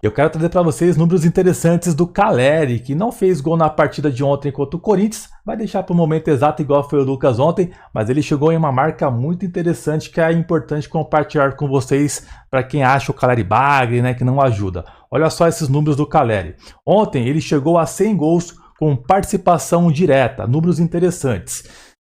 Eu quero trazer para vocês números interessantes do Caleri, que não fez gol na partida de ontem contra o Corinthians, vai deixar para o momento exato igual foi o Lucas ontem, mas ele chegou em uma marca muito interessante que é importante compartilhar com vocês para quem acha o Caleri bagre, né, que não ajuda. Olha só esses números do Caleri. Ontem ele chegou a 100 gols com participação direta, números interessantes.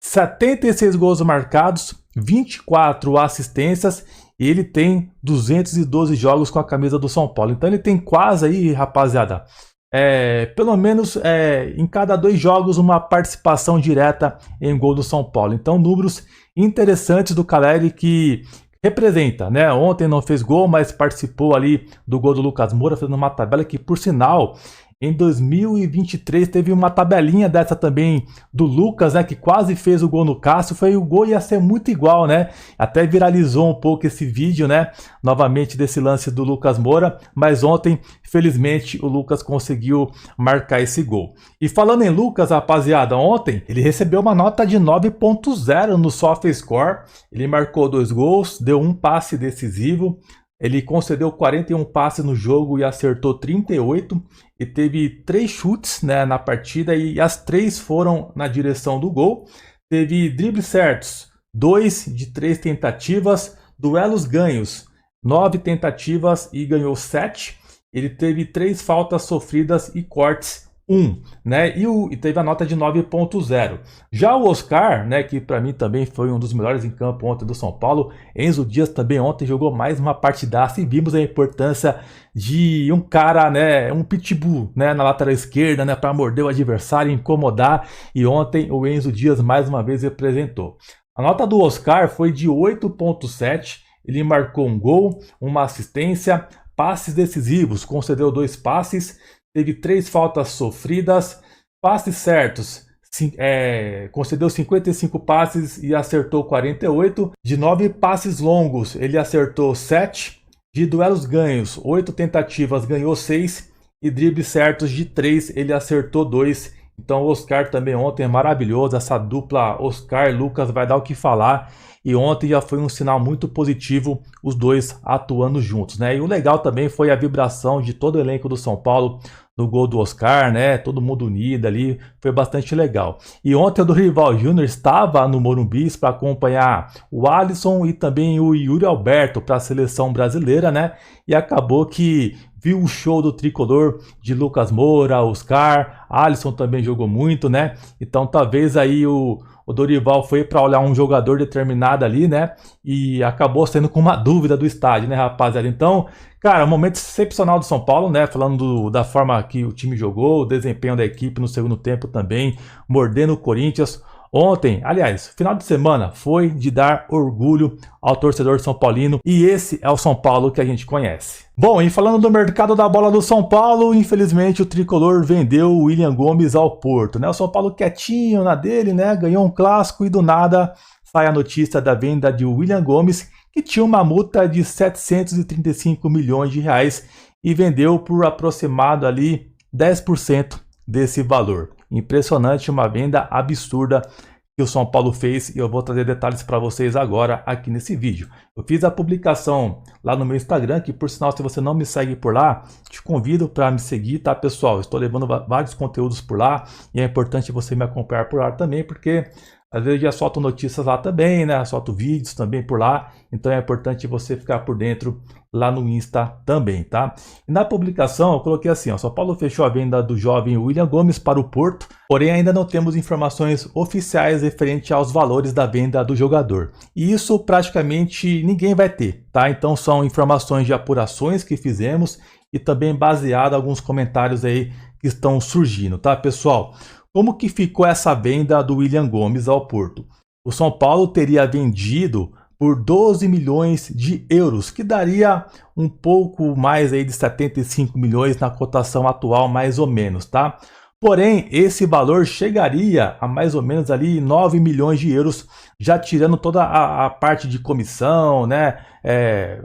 76 gols marcados, 24 assistências e ele tem 212 jogos com a camisa do São Paulo. Então ele tem quase aí, rapaziada, pelo menos em cada 2 jogos uma participação direta em gol do São Paulo. Então números interessantes do Caleri que representa, né? Ontem não fez gol, mas participou ali do gol do Lucas Moura, fazendo uma tabela que, por sinal, em 2023 teve uma tabelinha dessa também do Lucas, né, que quase fez o gol no Cássio. O gol ia ser muito igual, né? Até viralizou um pouco esse vídeo, né? Novamente desse lance do Lucas Moura, mas ontem, felizmente, o Lucas conseguiu marcar esse gol. E falando em Lucas, rapaziada, ontem ele recebeu uma nota de 9.0 no SofaScore. Ele marcou 2 gols, deu um passe decisivo. Ele concedeu 41 passes no jogo e acertou 38 e teve 3 chutes, né, na partida e as 3 foram na direção do gol. Teve dribles certos, 2 de 3 tentativas, duelos ganhos, 9 tentativas e ganhou 7. Ele teve 3 faltas sofridas e cortes, 1, né? E teve a nota de 9.0. Já o Oscar, né, que para mim também foi um dos melhores em campo ontem do São Paulo. Enzo Dias também ontem jogou mais uma partidaça e vimos a importância de um cara, né, um pitbull, né, na lateral esquerda, né, para morder o adversário, incomodar. E ontem o Enzo Dias mais uma vez representou. A nota do Oscar foi de 8.7. Ele marcou um gol, uma assistência, passes decisivos, concedeu 2 passes. Teve 3 faltas sofridas, passes certos, concedeu 55 passes e acertou 48. De 9 passes longos, ele acertou 7. De duelos ganhos, 8 tentativas, ganhou 6. E dribles certos de 3, ele acertou 2. Então o Oscar também ontem é maravilhoso. Essa dupla Oscar-Lucas vai dar o que falar. E ontem já foi um sinal muito positivo, os dois atuando juntos, né? E o legal também foi a vibração de todo o elenco do São Paulo no gol do Oscar, né? Todo mundo unido ali, foi bastante legal. E ontem o Dorival Júnior estava no Morumbi para acompanhar o Alisson e também o Yuri Alberto para a seleção brasileira, né? E acabou que viu o show do tricolor de Lucas Moura, Oscar, Alisson também jogou muito, né? Então talvez aí o Dorival foi para olhar um jogador determinado ali, né? E acabou sendo com uma dúvida do estádio, né, rapaziada? Então, cara, um momento excepcional do São Paulo, né? Falando da forma que o time jogou, o desempenho da equipe no segundo tempo também, mordendo o Corinthians. Ontem, aliás, final de semana foi de dar orgulho ao torcedor são paulino e esse é o São Paulo que a gente conhece. Bom, e falando do mercado da bola do São Paulo, infelizmente o tricolor vendeu o William Gomes ao Porto, né? O São Paulo quietinho na dele, né? Ganhou um clássico e do nada sai a notícia da venda de William Gomes, que tinha uma multa de 735 milhões de reais e vendeu por aproximado ali 10% desse valor. Impressionante, uma venda absurda que o São Paulo fez e eu vou trazer detalhes para vocês agora aqui nesse vídeo. Eu fiz a publicação lá no meu Instagram, que por sinal, se você não me segue por lá, te convido para me seguir, tá, pessoal? Estou levando vários conteúdos por lá e é importante você me acompanhar por lá também, porque às vezes eu já solto notícias lá também, né? Solto vídeos também por lá, então é importante você ficar por dentro lá no Insta também, tá? E na publicação eu coloquei assim, ó, São Paulo fechou a venda do jovem William Gomes para o Porto, porém ainda não temos informações oficiais referente aos valores da venda do jogador. E isso praticamente ninguém vai ter, tá? Então são informações de apurações que fizemos e também baseado em alguns comentários aí que estão surgindo, tá, pessoal? Como que ficou essa venda do William Gomes ao Porto? O São Paulo teria vendido por 12 milhões de euros, que daria um pouco mais aí de 75 milhões na cotação atual, mais ou menos, tá? Porém, esse valor chegaria a mais ou menos ali 9 milhões de euros, já tirando toda a parte de comissão, né?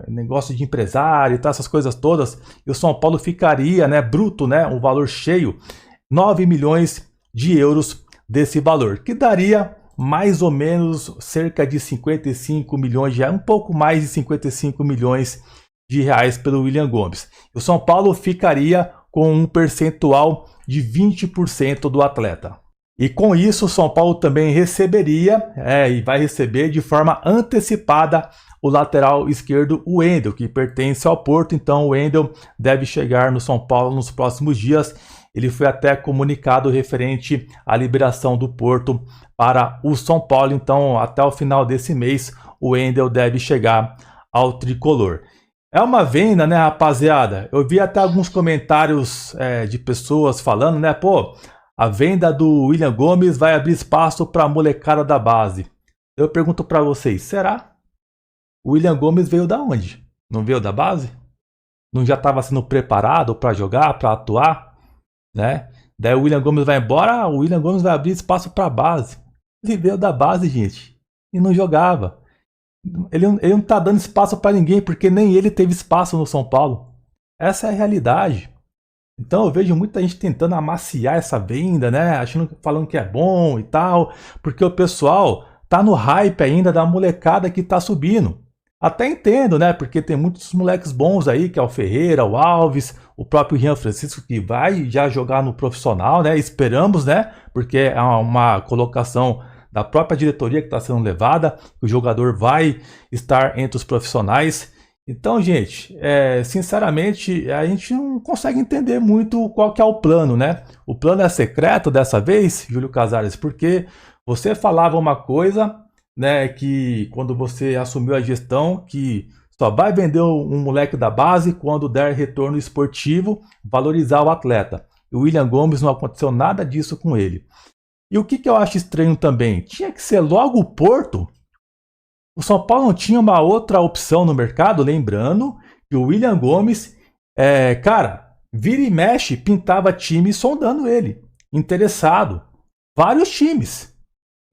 Negócio de empresário, tá? Essas coisas todas. E o São Paulo ficaria, né, bruto, né, um valor cheio, 9 milhões de euros desse valor, que daria mais ou menos cerca de 55 milhões de reais, um pouco mais de 55 milhões de reais pelo William Gomes. O São Paulo ficaria com um percentual de 20% do atleta. E com isso o São Paulo também receberia, e vai receber de forma antecipada o lateral esquerdo, o Wendel, que pertence ao Porto. Então o Wendel deve chegar no São Paulo nos próximos dias. Ele foi até comunicado referente à liberação do Porto para o São Paulo. Então até o final desse mês o Wendel deve chegar ao tricolor. É uma venda, né, rapaziada? Eu vi até alguns comentários de pessoas falando, né, pô, a venda do William Gomes vai abrir espaço para a molecada da base. Eu pergunto para vocês, será? O William Gomes veio da onde? Não veio da base? Não já estava sendo preparado para jogar, para atuar? Né? Daí o William Gomes vai embora, o William Gomes vai abrir espaço para a base. Ele veio da base, gente, e não jogava. Ele não está dando espaço para ninguém, porque nem ele teve espaço no São Paulo. Essa é a realidade. Então eu vejo muita gente tentando amaciar essa venda, né? Falando que é bom e tal, porque o pessoal tá no hype ainda da molecada que tá subindo. Até entendo, né? Porque tem muitos moleques bons aí, que é o Ferreira, o Alves, o próprio Rian Francisco, que vai já jogar no profissional, né? Esperamos, né? Porque é uma colocação da própria diretoria que está sendo levada, que o jogador vai estar entre os profissionais. Então, gente, sinceramente, a gente não consegue entender muito qual que é o plano, né? O plano é secreto dessa vez, Júlio Casares, porque você falava uma coisa, né, que quando você assumiu a gestão, que só vai vender um moleque da base quando der retorno esportivo, valorizar o atleta. E o William Gomes não aconteceu nada disso com ele. E o que eu acho estranho também? Tinha que ser logo o Porto. O São Paulo não tinha uma outra opção no mercado, lembrando que o William Gomes, cara, vira e mexe, pintava time sondando ele, interessado. Vários times.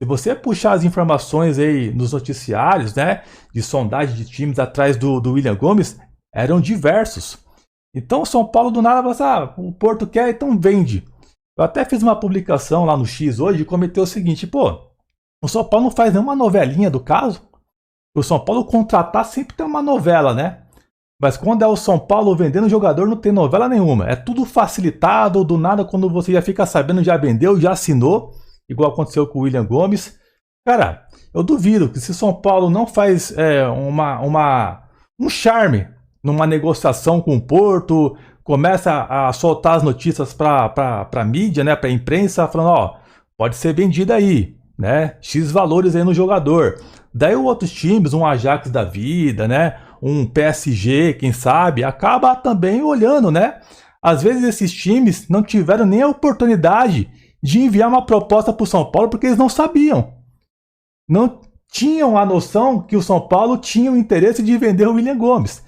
Se você puxar as informações aí nos noticiários, né, de sondagem de times atrás do William Gomes, eram diversos. Então o São Paulo do nada fala, o Porto quer, então vende. Eu até fiz uma publicação lá no X hoje e comentei o seguinte, pô, o São Paulo não faz nenhuma novelinha do caso? O São Paulo contratar sempre tem uma novela, né? Mas quando é o São Paulo vendendo jogador, não tem novela nenhuma. É tudo facilitado, do nada, quando você já fica sabendo, já vendeu, já assinou, igual aconteceu com o William Gomes. Cara, eu duvido que se o São Paulo não faz um charme numa negociação com o Porto, começa a soltar as notícias para a mídia, né, para a imprensa, falando, ó, pode ser vendido aí, né? X valores aí no jogador. Daí outros times, um Ajax da vida, né? Um PSG, quem sabe, acaba também olhando, né? Às vezes esses times não tiveram nem a oportunidade de enviar uma proposta para o São Paulo porque eles não sabiam. Não tinham a noção que o São Paulo tinha o interesse de vender o William Gomes.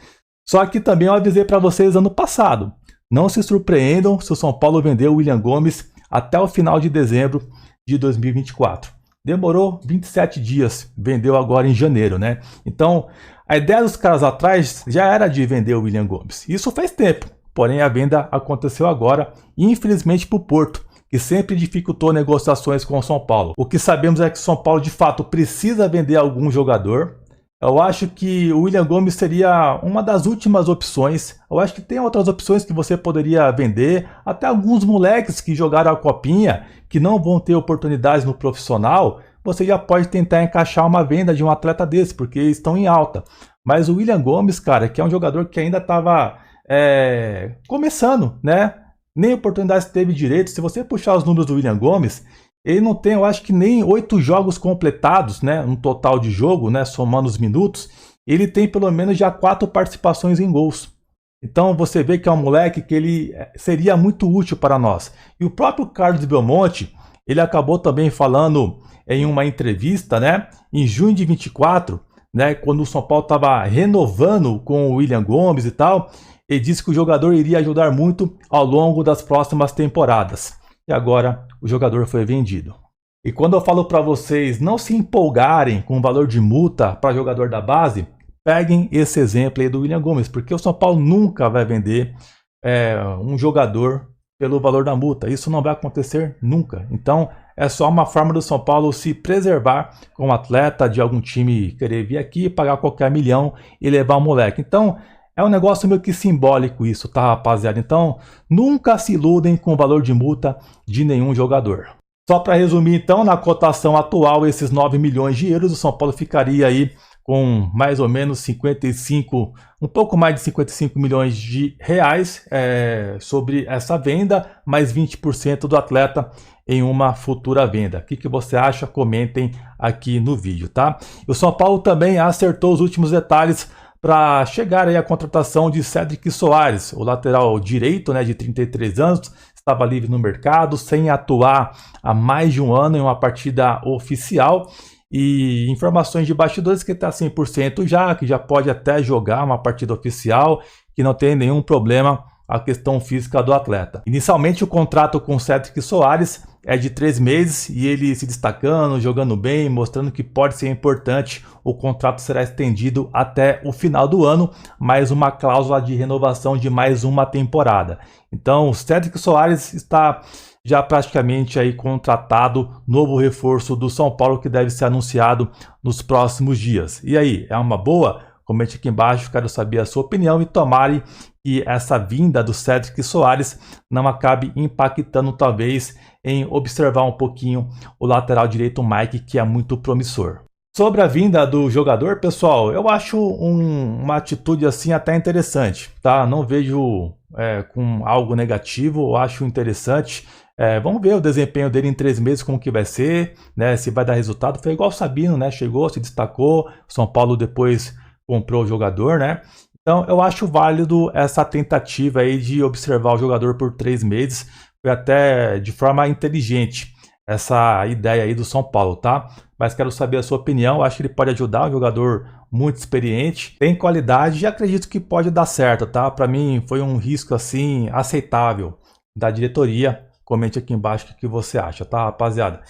Só que também eu avisei para vocês ano passado. Não se surpreendam se o São Paulo vender o William Gomes até o final de dezembro de 2024. Demorou 27 dias, vendeu agora em janeiro, né? Então, a ideia dos caras atrás já era de vender o William Gomes. Isso faz tempo, porém a venda aconteceu agora, infelizmente para o Porto, que sempre dificultou negociações com o São Paulo. O que sabemos é que o São Paulo de fato precisa vender algum jogador. Eu acho que o William Gomes seria uma das últimas opções. Eu acho que tem outras opções que você poderia vender. Até alguns moleques que jogaram a copinha, que não vão ter oportunidades no profissional, você já pode tentar encaixar uma venda de um atleta desse, porque estão em alta. Mas o William Gomes, cara, que é um jogador que ainda estava começando, né? Nem oportunidades teve direito. Se você puxar os números do William Gomes, ele não tem, eu acho que nem 8 jogos completados, né, um total de jogo, né, somando os minutos. Ele tem pelo menos já 4 participações em gols. Então você vê que é um moleque que ele seria muito útil para nós. E o próprio Carlos Belmonte, ele acabou também falando em uma entrevista, né, em junho de 24, né, quando o São Paulo estava renovando com o William Gomes e tal, ele disse que o jogador iria ajudar muito ao longo das próximas temporadas. E agora o jogador foi vendido. E quando eu falo para vocês não se empolgarem com o valor de multa para jogador da base, peguem esse exemplo aí do William Gomes, porque o São Paulo nunca vai vender um jogador pelo valor da multa. Isso não vai acontecer nunca. Então é só uma forma do São Paulo se preservar com um atleta de algum time querer vir aqui, pagar qualquer milhão e levar o moleque. Então É um negócio meio que simbólico isso, tá, rapaziada? Então, nunca se iludem com o valor de multa de nenhum jogador. Só para resumir, então, na cotação atual, esses 9 milhões de euros, o São Paulo ficaria aí com mais ou menos 55, um pouco mais de 55 milhões de reais sobre essa venda, mais 20% do atleta em uma futura venda. O que você acha? Comentem aqui no vídeo, tá? O São Paulo também acertou os últimos detalhes para chegar aí à contratação de Cédric Soares, o lateral direito, né, de 33 anos, estava livre no mercado, sem atuar há mais de um ano em uma partida oficial. E informações de bastidores que está 100% já, que já pode até jogar uma partida oficial, que não tem nenhum problema a questão física do atleta. Inicialmente o contrato com Cédric Soares é de 3 meses e ele se destacando, jogando bem, mostrando que pode ser importante. O contrato será estendido até o final do ano, mais uma cláusula de renovação de mais uma temporada. Então o Cédric Soares está já praticamente aí contratado, novo reforço do São Paulo que deve ser anunciado nos próximos dias. E aí, é uma boa? Comente aqui embaixo, quero saber a sua opinião e tomare que essa vinda do Cédric Soares não acabe impactando talvez em observar um pouquinho o lateral direito Mike, que é muito promissor. Sobre a vinda do jogador, pessoal, eu acho uma atitude assim até interessante, tá? Não vejo com algo negativo, eu acho interessante. Vamos ver o desempenho dele em 3 meses, como que vai ser, né? Se vai dar resultado. Foi igual o Sabino, né? Chegou, se destacou, São Paulo depois comprou o jogador, né? Então eu acho válido essa tentativa aí de observar o jogador por 3 meses. Foi até de forma inteligente essa ideia aí do São Paulo, tá? Mas quero saber a sua opinião. Acho que ele pode ajudar, um jogador muito experiente, tem qualidade e acredito que pode dar certo, tá? Para mim foi um risco assim aceitável da diretoria. Comente aqui embaixo o que você acha, tá, rapaziada?